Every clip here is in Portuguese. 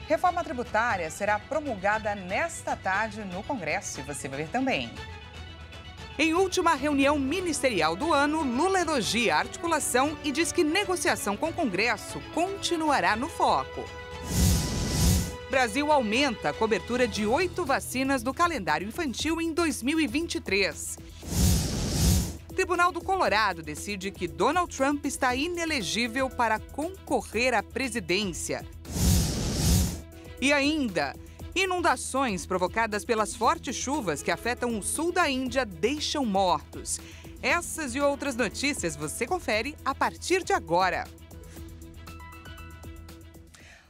Reforma tributária será promulgada nesta tarde no Congresso e você vai ver também. Em última reunião ministerial do ano, Lula elogia a articulação e diz que negociação com o Congresso continuará no foco. Brasil aumenta a cobertura de 8 vacinas do calendário infantil em 2023. Tribunal do Colorado decide que Donald Trump está inelegível para concorrer à presidência. E ainda, inundações provocadas pelas fortes chuvas que afetam o sul da Índia deixam mortos. Essas e outras notícias você confere a partir de agora.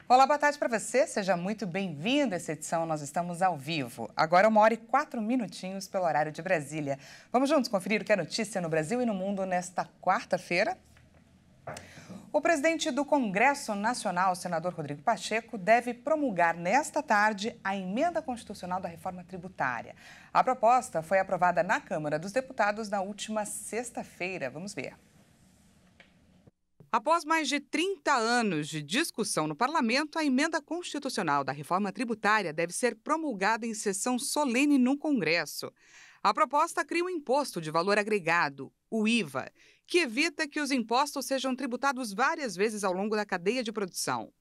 Olá, boa tarde para você. Seja muito bem-vindo a essa edição. Nós estamos ao vivo. Agora 1h04 pelo horário de Brasília. Vamos juntos conferir o que é notícia no Brasil e no mundo nesta quarta-feira? O presidente do Congresso Nacional, o senador Rodrigo Pacheco, deve promulgar nesta tarde a emenda constitucional da reforma tributária. A proposta foi aprovada na Câmara dos Deputados na última sexta-feira. Vamos ver. Após mais de 30 anos de discussão no parlamento, a emenda constitucional da reforma tributária deve ser promulgada em sessão solene no Congresso. A proposta cria um imposto de valor agregado, o IVA, que evita que os impostos sejam tributados várias vezes ao longo da cadeia de produção.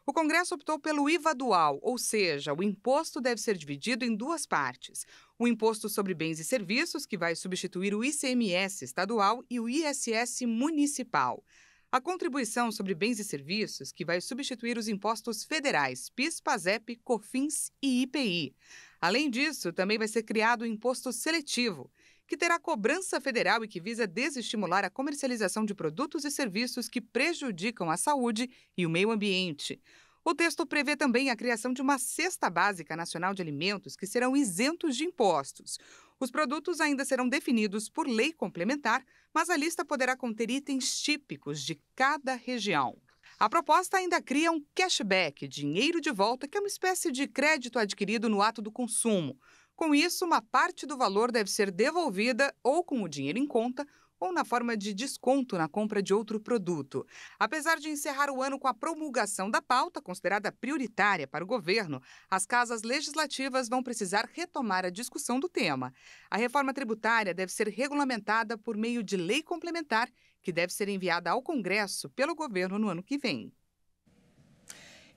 O Congresso optou pelo IVA dual, ou seja, o imposto deve ser dividido em duas partes. O imposto sobre bens e serviços, que vai substituir o ICMS estadual, e o ISS municipal. A contribuição sobre bens e serviços, que vai substituir os impostos federais PIS, PASEP, COFINS e IPI. Além disso, também vai ser criado o imposto seletivo, que terá cobrança federal e que visa desestimular a comercialização de produtos e serviços que prejudicam a saúde e o meio ambiente. O texto prevê também a criação de uma cesta básica nacional de alimentos que serão isentos de impostos. Os produtos ainda serão definidos por lei complementar, mas a lista poderá conter itens típicos de cada região. A proposta ainda cria um cashback, dinheiro de volta, que é uma espécie de crédito adquirido no ato do consumo. Com isso, uma parte do valor deve ser devolvida ou com o dinheiro em conta ou na forma de desconto na compra de outro produto. Apesar de encerrar o ano com a promulgação da pauta, considerada prioritária para o governo, as casas legislativas vão precisar retomar a discussão do tema. A reforma tributária deve ser regulamentada por meio de lei complementar, que deve ser enviada ao Congresso pelo governo no ano que vem.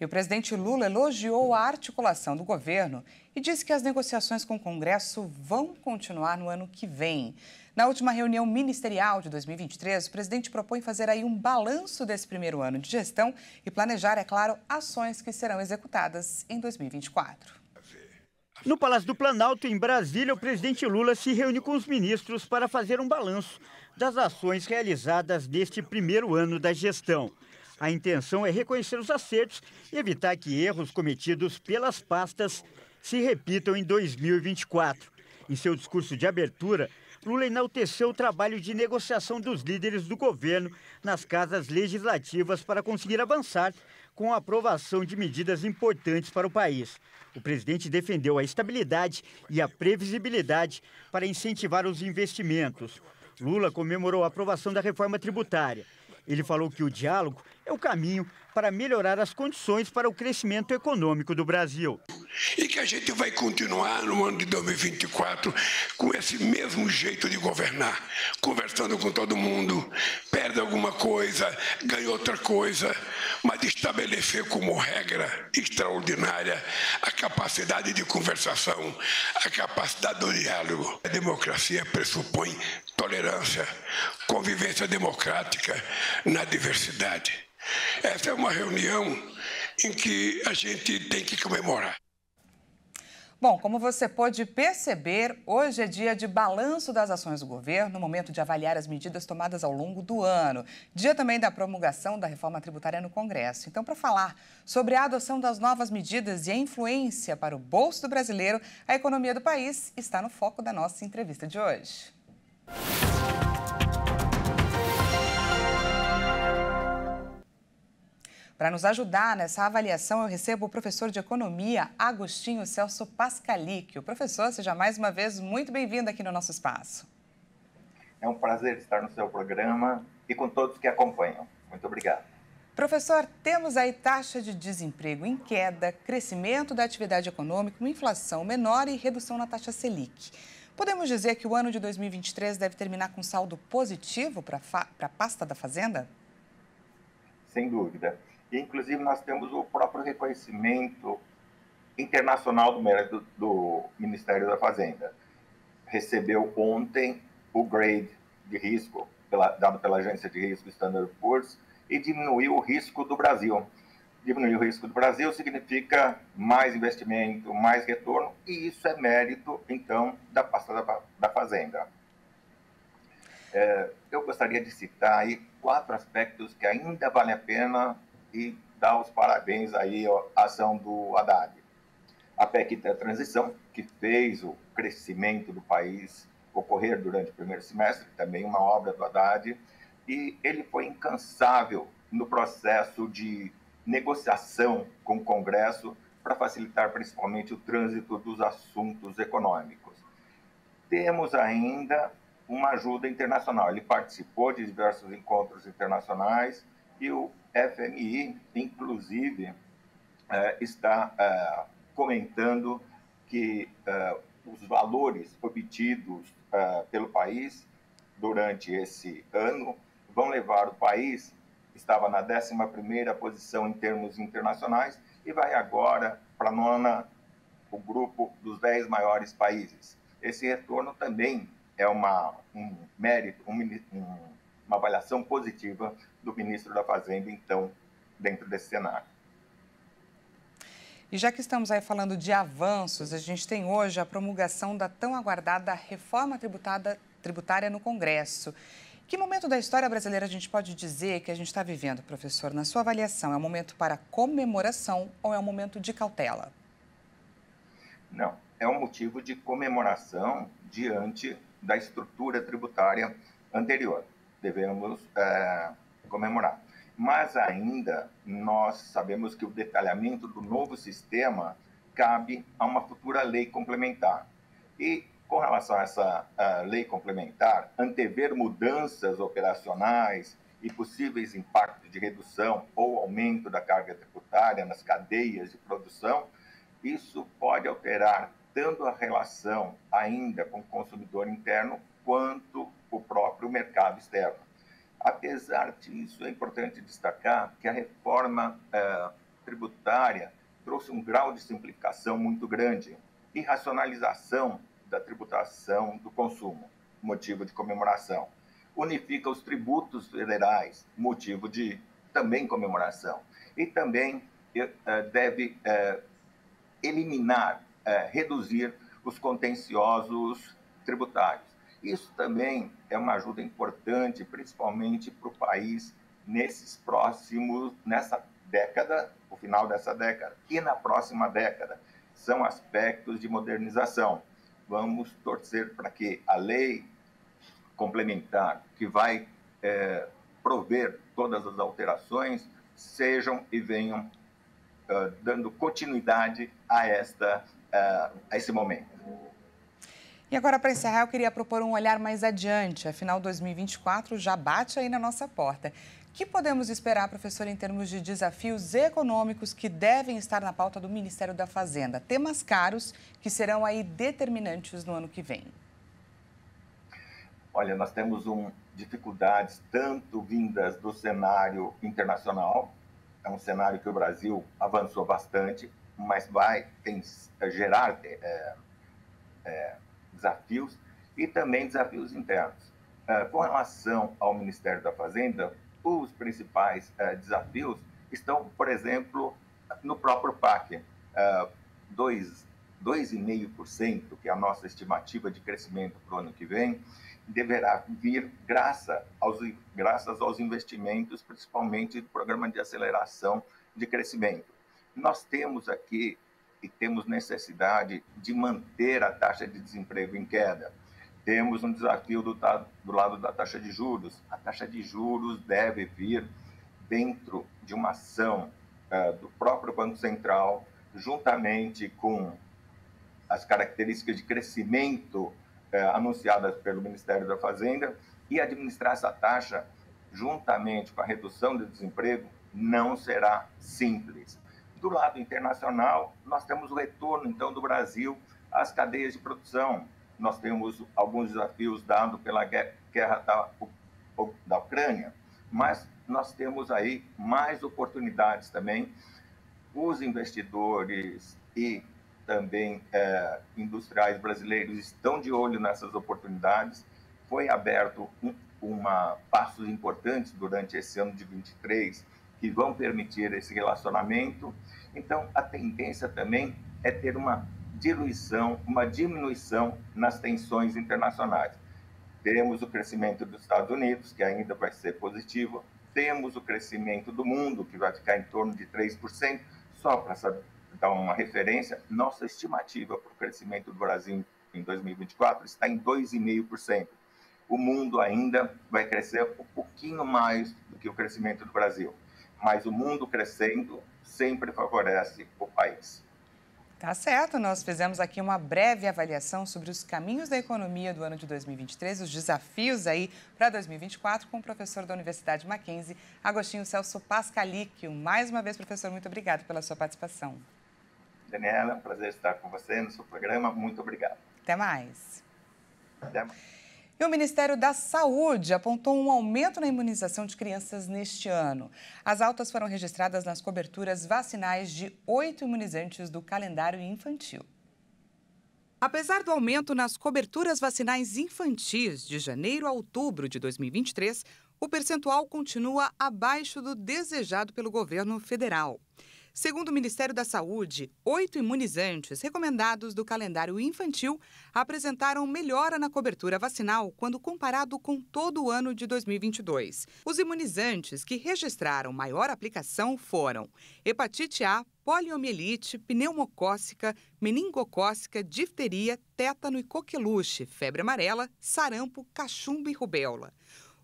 E o presidente Lula elogiou a articulação do governo e disse que as negociações com o Congresso vão continuar no ano que vem. Na última reunião ministerial de 2023, o presidente propõe fazer aí um balanço desse primeiro ano de gestão e planejar, é claro, ações que serão executadas em 2024. No Palácio do Planalto, em Brasília, o presidente Lula se reúne com os ministros para fazer um balanço das ações realizadas neste primeiro ano da gestão. A intenção é reconhecer os acertos e evitar que erros cometidos pelas pastas se repitam em 2024. Em seu discurso de abertura, Lula enalteceu o trabalho de negociação dos líderes do governo nas casas legislativas para conseguir avançar com a aprovação de medidas importantes para o país. O presidente defendeu a estabilidade e a previsibilidade para incentivar os investimentos. Lula comemorou a aprovação da reforma tributária. Ele falou que o diálogo é o caminho para melhorar as condições para o crescimento econômico do Brasil. E que a gente vai continuar no ano de 2024 com esse mesmo jeito de governar, conversando com todo mundo, perde alguma coisa, ganha outra coisa, mas estabelecer como regra extraordinária a capacidade de conversação, a capacidade do diálogo. A democracia pressupõe tolerância, convivência democrática na diversidade. Essa é uma reunião em que a gente tem que comemorar. Bom, como você pôde perceber, hoje é dia de balanço das ações do governo, momento de avaliar as medidas tomadas ao longo do ano. Dia também da promulgação da reforma tributária no Congresso. Então, para falar sobre a adoção das novas medidas e a influência para o bolso do brasileiro, a economia do país está no foco da nossa entrevista de hoje. Para nos ajudar nessa avaliação, eu recebo o professor de Economia, Agostinho Celso Pascalic. Professor, seja mais uma vez muito bem-vindo aqui no nosso espaço. É um prazer estar no seu programa e com todos que acompanham. Muito obrigado. Professor, temos aí taxa de desemprego em queda, crescimento da atividade econômica, uma inflação menor e redução na taxa Selic. Podemos dizer que o ano de 2023 deve terminar com saldo positivo para a pasta da Fazenda? Sem dúvida. E, inclusive, nós temos o próprio reconhecimento internacional do mérito do Ministério da Fazenda. Recebeu ontem o grade de risco dado pela agência de risco Standard & Poor's e diminuiu o risco do Brasil. Diminuir o risco do Brasil significa mais investimento, mais retorno, e isso é mérito, então, da pasta da Fazenda. Eu gostaria de citar aí 4 aspectos que ainda vale a pena e dar os parabéns aí à ação do Haddad. A PEC da transição, que fez o crescimento do país ocorrer durante o primeiro semestre, também uma obra do Haddad, e ele foi incansável no processo de negociação com o Congresso para facilitar principalmente o trânsito dos assuntos econômicos. Temos ainda uma ajuda internacional. Ele participou de diversos encontros internacionais e o FMI, inclusive, está comentando que os valores obtidos pelo país durante esse ano vão levar o país, estava na 11ª posição em termos internacionais, e vai agora para a 9ª, o grupo dos 10 maiores países. Esse retorno também é um mérito, uma avaliação positiva do ministro da Fazenda, então, dentro desse cenário. E já que estamos aí falando de avanços, a gente tem hoje a promulgação da tão aguardada reforma tributária no Congresso. Que momento da história brasileira a gente pode dizer que a gente está vivendo, professor? Na sua avaliação, é um momento para comemoração ou é um momento de cautela? Não, é um motivo de comemoração diante da estrutura tributária anterior. Devemos comemorar. Mas ainda nós sabemos que o detalhamento do novo sistema cabe a uma futura lei complementar. E com relação a essa lei complementar, antever mudanças operacionais e possíveis impactos de redução ou aumento da carga tributária nas cadeias de produção, isso pode alterar tanto a relação ainda com o consumidor interno quanto o próprio mercado externo. Apesar disso, é importante destacar que a reforma tributária trouxe um grau de simplificação muito grande e racionalização da tributação do consumo, motivo de comemoração. Unifica os tributos federais, motivo de também comemoração. E também deve eliminar, reduzir os contenciosos tributários. Isso também é uma ajuda importante, principalmente para o país nessa década, o final dessa década, e na próxima década. São aspectos de modernização. Vamos torcer para que a lei complementar, que vai prover todas as alterações, sejam e venham dando continuidade a esse momento. E agora, para encerrar, eu queria propor um olhar mais adiante. Afinal, 2024 já bate aí na nossa porta. O que podemos esperar, professor, em termos de desafios econômicos que devem estar na pauta do Ministério da Fazenda? Temas caros que serão aí determinantes no ano que vem. Olha, nós temos dificuldades tanto vindas do cenário internacional, é um cenário que o Brasil avançou bastante, mas vai gerar desafios e também desafios internos. Com relação ao Ministério da Fazenda, os principais desafios estão, por exemplo, no próprio PAC. 2,5%, que é a nossa estimativa de crescimento para o ano que vem, deverá vir graças aos investimentos, principalmente do Programa de Aceleração de Crescimento. Nós temos aqui e temos necessidade de manter a taxa de desemprego em queda. Temos um desafio do lado da taxa de juros. A taxa de juros deve vir dentro de uma ação do próprio Banco Central, juntamente com as características de crescimento anunciadas pelo Ministério da Fazenda, e administrar essa taxa juntamente com a redução do desemprego, não será simples. Do lado internacional, nós temos o retorno, então, do Brasil às cadeias de produção. Nós temos alguns desafios dados pela guerra da Ucrânia, mas nós temos aí mais oportunidades também. Os investidores e também industriais brasileiros estão de olho nessas oportunidades. Foi aberto passos importantes durante esse ano de 23 que vão permitir esse relacionamento. Então, a tendência também é ter uma diminuição nas tensões internacionais. Temos o crescimento dos Estados Unidos, que ainda vai ser positivo. Temos o crescimento do mundo, que vai ficar em torno de 3%. Só para dar uma referência, nossa estimativa para o crescimento do Brasil em 2024 está em 2,5%. O mundo ainda vai crescer um pouquinho mais do que o crescimento do Brasil. Mas o mundo crescendo sempre favorece o país. Tá certo, nós fizemos aqui uma breve avaliação sobre os caminhos da economia do ano de 2023, os desafios aí para 2024 com o professor da Universidade Mackenzie, Agostinho Celso Pascalic. Mais uma vez, professor, muito obrigado pela sua participação. Daniela, prazer estar com você no seu programa. Muito obrigado. Até mais. Até mais. E o Ministério da Saúde apontou um aumento na imunização de crianças neste ano. As altas foram registradas nas coberturas vacinais de 8 imunizantes do calendário infantil. Apesar do aumento nas coberturas vacinais infantis de janeiro a outubro de 2023, o percentual continua abaixo do desejado pelo governo federal. Segundo o Ministério da Saúde, 8 imunizantes recomendados do calendário infantil apresentaram melhora na cobertura vacinal quando comparado com todo o ano de 2022. Os imunizantes que registraram maior aplicação foram hepatite A, poliomielite, pneumocócica, meningocócica, difteria, tétano e coqueluche, febre amarela, sarampo, cachumba e rubéola.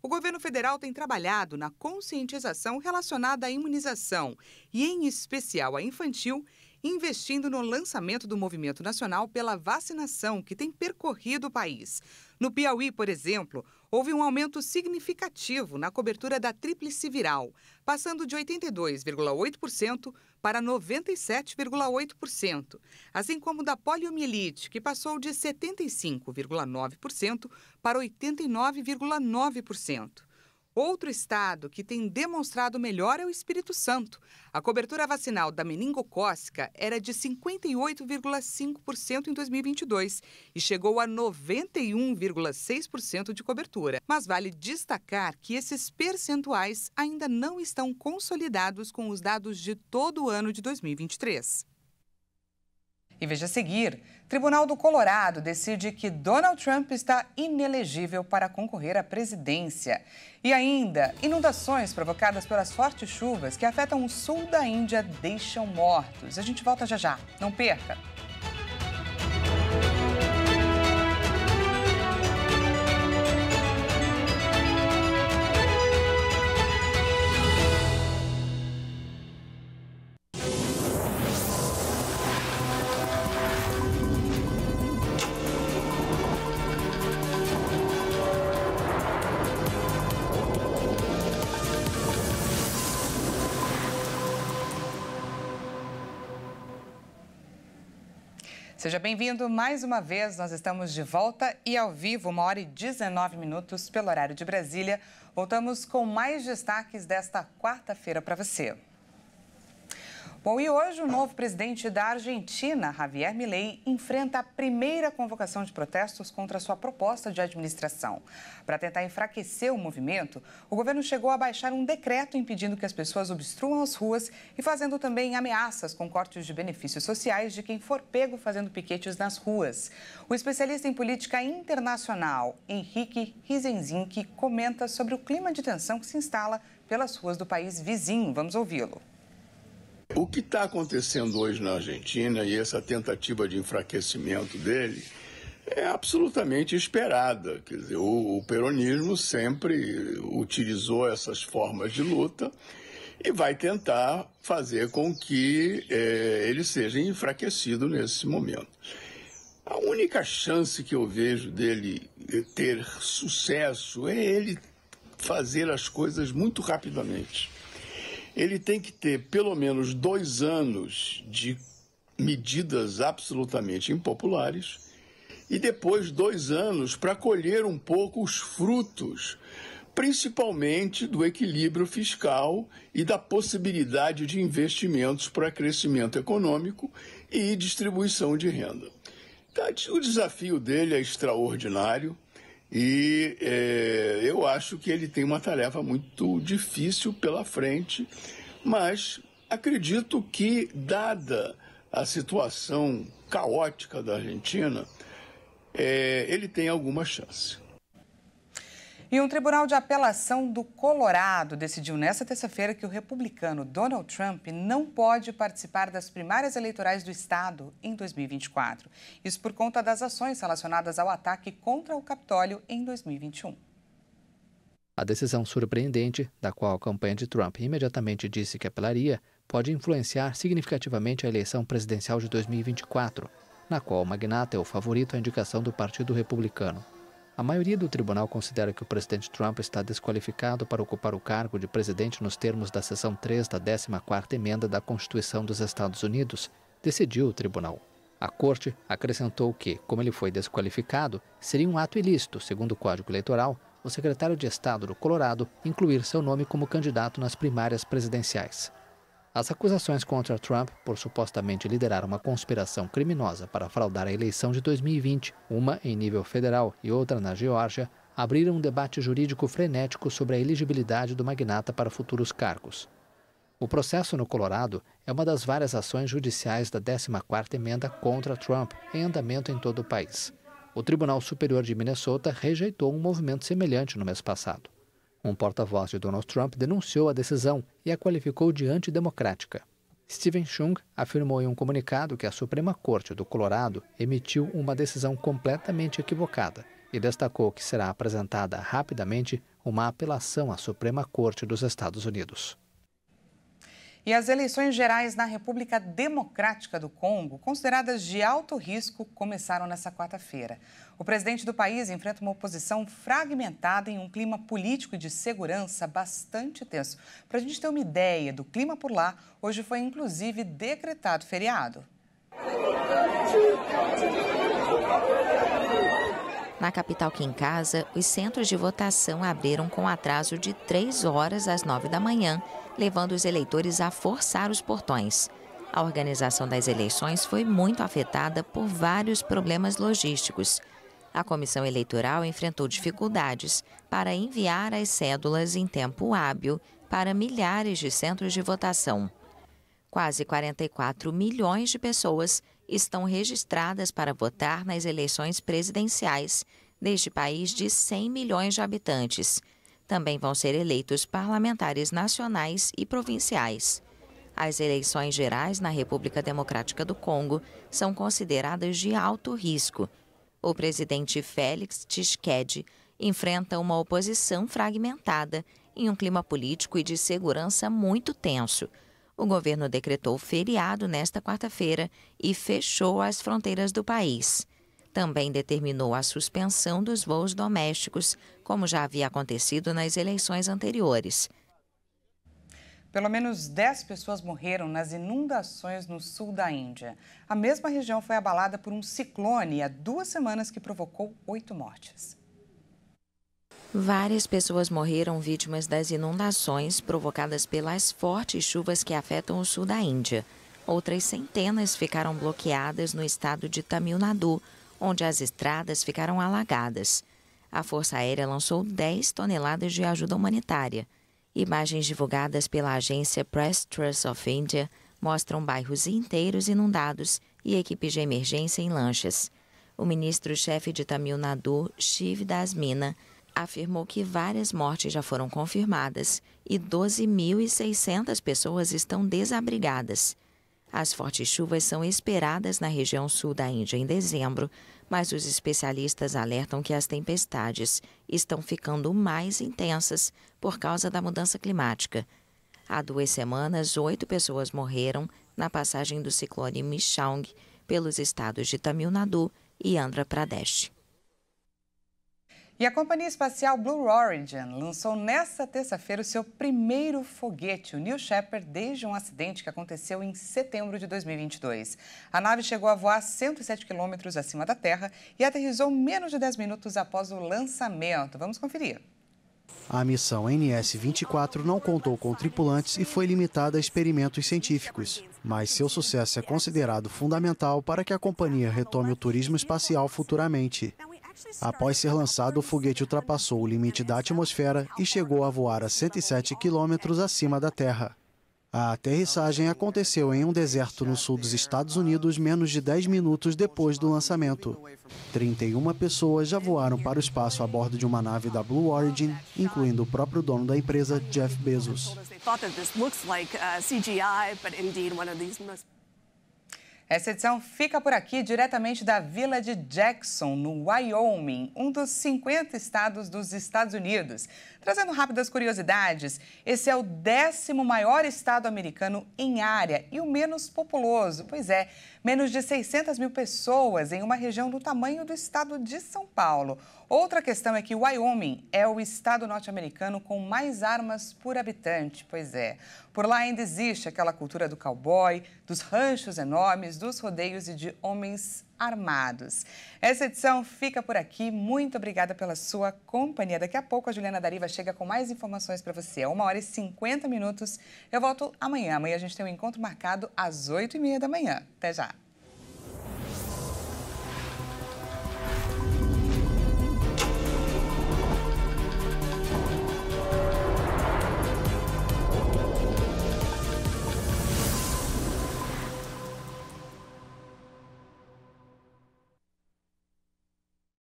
O governo federal tem trabalhado na conscientização relacionada à imunização e, em especial, à infantil, investindo no lançamento do Movimento Nacional pela Vacinação, que tem percorrido o país. No Piauí, por exemplo, houve um aumento significativo na cobertura da tríplice viral, passando de 82,8% para 97,8%, assim como da poliomielite, que passou de 75,9% para 89,9%. Outro estado que tem demonstrado melhor é o Espírito Santo. A cobertura vacinal da meningocócica era de 58,5% em 2022 e chegou a 91,6% de cobertura. Mas vale destacar que esses percentuais ainda não estão consolidados com os dados de todo o ano de 2023. E veja a seguir, Tribunal do Colorado decide que Donald Trump está inelegível para concorrer à presidência. E ainda, inundações provocadas pelas fortes chuvas que afetam o sul da Índia deixam mortos. A gente volta já já, não perca! Seja bem-vindo mais uma vez, nós estamos de volta e ao vivo, 1h19 pelo horário de Brasília. Voltamos com mais destaques desta quarta-feira para você. Bom, e hoje o novo presidente da Argentina, Javier Milei, enfrenta a primeira convocação de protestos contra sua proposta de administração. Para tentar enfraquecer o movimento, o governo chegou a baixar um decreto impedindo que as pessoas obstruam as ruas e fazendo também ameaças com cortes de benefícios sociais de quem for pego fazendo piquetes nas ruas. O especialista em política internacional, Henrique Rizenzinski, comenta sobre o clima de tensão que se instala pelas ruas do país vizinho. Vamos ouvi-lo. O que está acontecendo hoje na Argentina e essa tentativa de enfraquecimento dele é absolutamente esperada. Quer dizer, o peronismo sempre utilizou essas formas de luta e vai tentar fazer com que ele seja enfraquecido nesse momento. A única chance que eu vejo dele ter sucesso é ele fazer as coisas muito rapidamente. Ele tem que ter pelo menos 2 anos de medidas absolutamente impopulares e depois 2 anos para colher um pouco os frutos, principalmente do equilíbrio fiscal e da possibilidade de investimentos para crescimento econômico e distribuição de renda. O desafio dele é extraordinário e eu acho que ele tem uma tarefa muito difícil pela frente, mas acredito que, dada a situação caótica da Argentina, ele tem alguma chance. E um tribunal de apelação do Colorado decidiu nesta terça-feira que o republicano Donald Trump não pode participar das primárias eleitorais do estado em 2024. Isso por conta das ações relacionadas ao ataque contra o Capitólio em 2021. A decisão surpreendente, da qual a campanha de Trump imediatamente disse que apelaria, pode influenciar significativamente a eleição presidencial de 2024, na qual o magnata é o favorito à indicação do Partido Republicano. A maioria do tribunal considera que o presidente Trump está desqualificado para ocupar o cargo de presidente nos termos da seção 3 da 14ª emenda da Constituição dos Estados Unidos, decidiu o tribunal. A corte acrescentou que, como ele foi desqualificado, seria um ato ilícito, segundo o Código Eleitoral, o secretário de Estado do Colorado incluir seu nome como candidato nas primárias presidenciais. As acusações contra Trump por supostamente liderar uma conspiração criminosa para fraudar a eleição de 2020, uma em nível federal e outra na Geórgia, abriram um debate jurídico frenético sobre a elegibilidade do magnata para futuros cargos. O processo no Colorado é uma das várias ações judiciais da 14ª emenda contra Trump em andamento em todo o país. O Tribunal Superior de Minnesota rejeitou um movimento semelhante no mês passado. Um porta-voz de Donald Trump denunciou a decisão e a qualificou de antidemocrática. Steven Chung afirmou em um comunicado que a Suprema Corte do Colorado emitiu uma decisão completamente equivocada e destacou que será apresentada rapidamente uma apelação à Suprema Corte dos Estados Unidos. E as eleições gerais na República Democrática do Congo, consideradas de alto risco, começaram nesta quarta-feira. O presidente do país enfrenta uma oposição fragmentada em um clima político e de segurança bastante tenso. Para a gente ter uma ideia do clima por lá, hoje foi inclusive decretado feriado. Na capital Kinshasa, os centros de votação abriram com atraso de 3 horas às 9 da manhã, levando os eleitores a forçar os portões. A organização das eleições foi muito afetada por vários problemas logísticos. A comissão eleitoral enfrentou dificuldades para enviar as cédulas em tempo hábil para milhares de centros de votação. Quase 44 milhões de pessoas estão registradas para votar nas eleições presidenciais deste país de 100 milhões de habitantes. Também vão ser eleitos parlamentares nacionais e provinciais. As eleições gerais na República Democrática do Congo são consideradas de alto risco. O presidente Félix Tshisekedi enfrenta uma oposição fragmentada em um clima político e de segurança muito tenso. O governo decretou feriado nesta quarta-feira e fechou as fronteiras do país. Também determinou a suspensão dos voos domésticos, como já havia acontecido nas eleições anteriores. Pelo menos 10 pessoas morreram nas inundações no sul da Índia. A mesma região foi abalada por um ciclone há 2 semanas que provocou 8 mortes. Várias pessoas morreram vítimas das inundações provocadas pelas fortes chuvas que afetam o sul da Índia. Outras centenas ficaram bloqueadas no estado de Tamil Nadu, onde as estradas ficaram alagadas. A Força Aérea lançou 10 toneladas de ajuda humanitária. Imagens divulgadas pela agência Press Trust of India mostram bairros inteiros inundados e equipes de emergência em lanchas. O ministro-chefe de Tamil Nadu, Shiv Das Mina, afirmou que várias mortes já foram confirmadas e 12.600 pessoas estão desabrigadas. As fortes chuvas são esperadas na região sul da Índia em dezembro, mas os especialistas alertam que as tempestades estão ficando mais intensas por causa da mudança climática. Há 2 semanas, 8 pessoas morreram na passagem do ciclone Michaung pelos estados de Tamil Nadu e Andhra Pradesh. E a companhia espacial Blue Origin lançou nesta terça-feira o seu primeiro foguete, o New Shepard, desde um acidente que aconteceu em setembro de 2022. A nave chegou a voar 107 quilômetros acima da Terra e aterrissou menos de 10 minutos após o lançamento. Vamos conferir. A missão NS-24 não contou com tripulantes e foi limitada a experimentos científicos, mas seu sucesso é considerado fundamental para que a companhia retome o turismo espacial futuramente. Após ser lançado, o foguete ultrapassou o limite da atmosfera e chegou a voar a 107 quilômetros acima da Terra. A aterrissagem aconteceu em um deserto no sul dos Estados Unidos menos de 10 minutos depois do lançamento. 31 pessoas já voaram para o espaço a bordo de uma nave da Blue Origin, incluindo o próprio dono da empresa, Jeff Bezos. Essa edição fica por aqui, diretamente da Vila de Jackson, no Wyoming, um dos 50 estados dos Estados Unidos. Trazendo rápidas curiosidades, esse é o 10º maior estado americano em área e o menos populoso. Pois é, menos de 600 mil pessoas em uma região do tamanho do estado de São Paulo. Outra questão é que Wyoming é o estado norte-americano com mais armas por habitante. Pois é, por lá ainda existe aquela cultura do cowboy, dos ranchos enormes, dos rodeios e de homens armados. Essa edição fica por aqui. Muito obrigada pela sua companhia. Daqui a pouco a Juliana Dariva chega com mais informações para você. É 1h50. Eu volto amanhã. Amanhã a gente tem um encontro marcado às 8h30 da manhã. Até já.